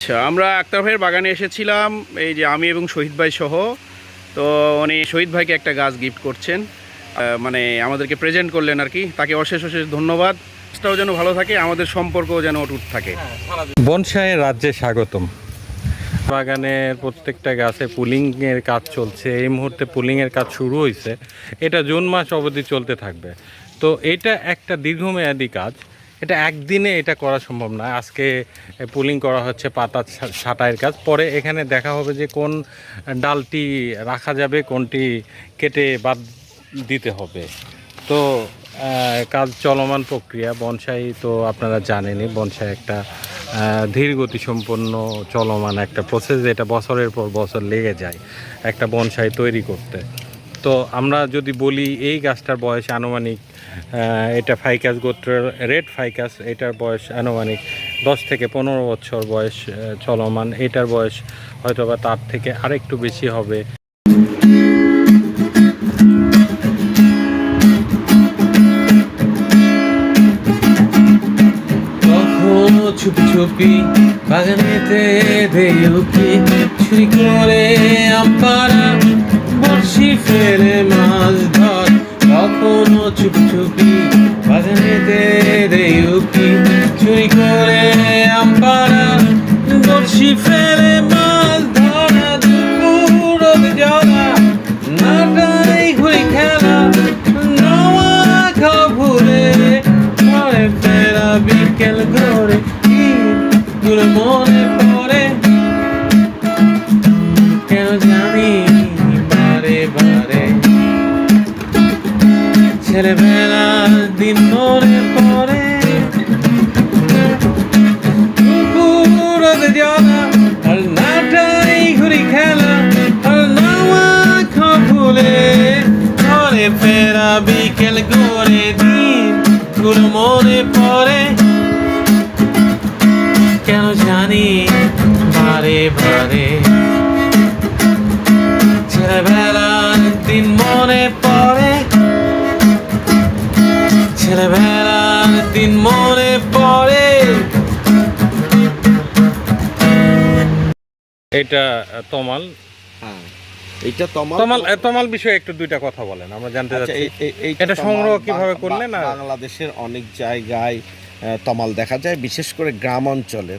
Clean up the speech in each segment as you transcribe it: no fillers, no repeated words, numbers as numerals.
আচ্ছা, আমরা আক্তার ভাইয়ের বাগানে এসেছিলাম, এই যে আমি এবং শহীদ ভাই সহ। তো উনি শহীদ ভাইকে একটা গাছ গিফট করছেন, মানে আমাদেরকে প্রেজেন্ট করলেন আর কি। তাকে অশেষ অশেষ ধন্যবাদ। গাছটাও যেন ভালো থাকে, আমাদের সম্পর্কও যেন অটুট থাকে। বনসাইয়ের রাজ্যে স্বাগতম। বাগানের প্রত্যেকটা গাছে পুলিংয়ের কাজ চলছে। এই মুহূর্তে পুলিংয়ের কাজ শুরু হয়েছে, এটা জুন মাস অবধি চলতে থাকবে। তো এটা একটা দীর্ঘমেয়াদী কাজ, এটা একদিনে এটা করা সম্ভব না। আজকে পুলিং করা হচ্ছে, পাতা ছাঁটাইয়ের কাজ। পরে এখানে দেখা হবে যে কোন ডালটি রাখা যাবে, কোনটি কেটে বাদ দিতে হবে। তো কাজ চলমান প্রক্রিয়া। বনসাই তো আপনারা জানেনই, বনসাই একটা ধীর গতিসম্পন্ন চলমান একটা প্রসেস, যেটা বছরের পর বছর লেগে যায় একটা বনসাই তৈরি করতে। তো আমরা যদি বলি এই গাছটার বয়স আনুমানিক, এটা ফাইকাস গোত্রের রেড ফাইকাস, এটার বয়স আনুমানিক 10 থেকে 15 বছর বয়স চলমান। এটার বয়স হয়তোবা তার থেকে আরেকটু বেশি হবে। চুপি চুপি বাগানেতে দেউকি চুরি করে আম্পারা বড়শি ফেলে মাছ ধর। কখনো চুপি চুপি বাগানেতে দেউকি চুরি করে আম্পারা বড়শি ফেলে মাছ ধরা। দুপুর জলা নাটাই ঘুরি খেলা নওয়া খাবুরে ঘরে ফেরা বিকেল ঘরে গুলো মনে পড়ে কেন জানি বারে বারে। ছেলেবেলার দিন মনে পড়ে জলা আর নাটাই ঘুরি খেলা আর নাওয়া খবুলে ঘরে ফেরা বিকেল ঘরে দিন গুলো মনে পড়ে কেন জানি বারে বারে। ছেলেবেলার দিন মনে পড়ে, ছেলেবেলার দিন মনে পড়ে। এটা তমাল। হ্যাঁ, এইটা তমাল বিষয়ে একটু দুইটা কথা বলেন, আমরা জানতে আচ্ছা, চাচ্ছি। এইটা এটা সংগ্রহ কিভাবে করলেন? বাংলাদেশের অনেক জায়গায় তমাল দেখা যায়, বিশেষ করে গ্রাম অঞ্চলে।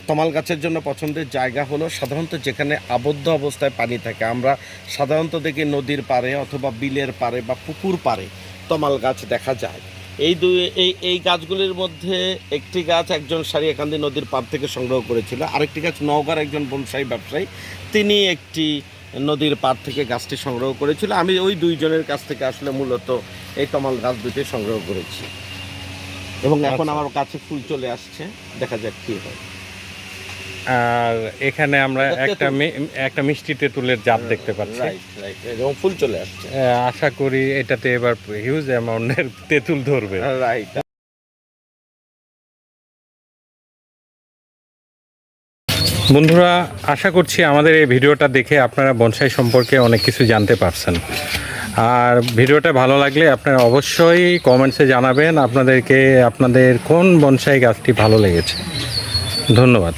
তমাল গাছের জন্য পছন্দের জায়গা হলো সাধারণত যেখানে আবদ্ধ অবস্থায় পানি থাকে। আমরা সাধারণত দেখি নদীর পাড়ে অথবা বিলের পাড়ে বা পুকুর পাড়ে তমাল গাছ দেখা যায়। এই গাছগুলির মধ্যে একটি গাছ একজন সারিয়াকান্দি নদীর পাড় থেকে সংগ্রহ করেছিল, আরেকটি গাছ নওগাঁর একজন বনসাই ব্যবসায়ী, তিনি একটি নদীর পাড় থেকে গাছটি সংগ্রহ করেছিল। আমি ওই দুইজনের কাছ থেকে আসলে মূলত এই তমাল গাছ দুটি সংগ্রহ করেছি এবং এখন আমার কাছে ফুল চলে আসছে, দেখা যাক কী হয়। আর এখানে আমরা একটা মিষ্টি তেঁতুলের জাত দেখতে পাচ্ছি, এবং ফুল চলে আসছে। আশা করি এটাতে এবার হিউজ অ্যামাউন্টের তেঁতুল ধরবে। রাইট। বন্ধুরা, আশা করছি আমাদের এই ভিডিওটা দেখে আপনারা বনসাই সম্পর্কে অনেক কিছু জানতে পারছেন। আর ভিডিওটা ভালো লাগলে আপনারা অবশ্যই কমেন্টসে জানাবেন আপনাদের কোন বনসাই গাছটি ভালো লেগেছে। ধন্যবাদ।